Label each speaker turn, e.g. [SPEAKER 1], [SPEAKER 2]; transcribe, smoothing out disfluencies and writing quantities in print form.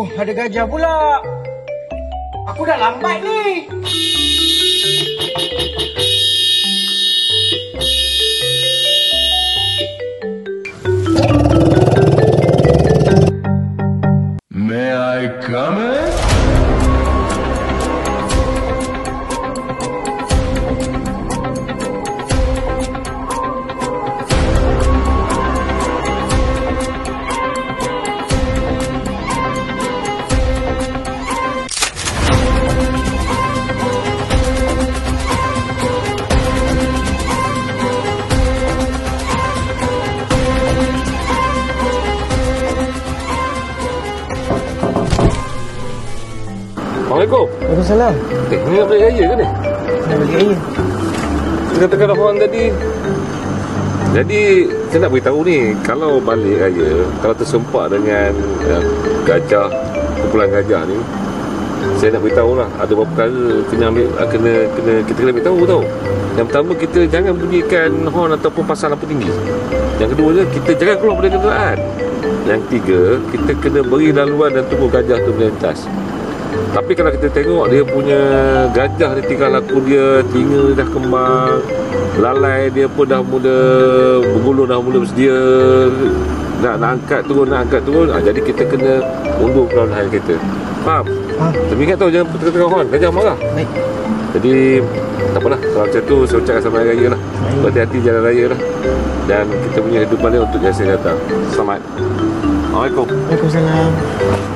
[SPEAKER 1] ada gajah pula. Aku dah lambat ni.
[SPEAKER 2] May I come in?
[SPEAKER 3] Assalamualaikum.
[SPEAKER 1] Waalaikumsalam.
[SPEAKER 3] Ni nak balik raya ke ni?
[SPEAKER 1] Nak balik raya.
[SPEAKER 3] Kita katakan orang tadi. Jadi saya nak beritahu ni, kalau balik raya, kalau tersempak dengan gajah, kumpulan gajah ni, saya nak beritahu lah, ada beberapa perkara kita kena beritahu tau. Yang pertama, kita jangan bunyikan horn ataupun pasang lampu tinggi. Yang kedua, kita jangan keluar dari kenderaan. Yang ketiga, kita kena beri laluan dan tunggu gajah tu melintas. Tapi kalau kita tengok dia punya gajah, dia tinggal laku dia, telinga dah kembang, lalai dia pun dah mula bergulung, dah mula bersedia nak angkat turun, jadi kita kena undur perlahan kita. Faham? Tapi ingat tau, jangan tengah horn, gajah marah.
[SPEAKER 1] Baik.
[SPEAKER 3] Jadi tak apalah, kalau macam tu saya ucapkan selamat hari raya lah. Berhati-hati jalan raya lah. Dan kita punya hidupan dia untuk jasa datang. Selamat. Assalamualaikum.
[SPEAKER 1] Waalaikumsalam.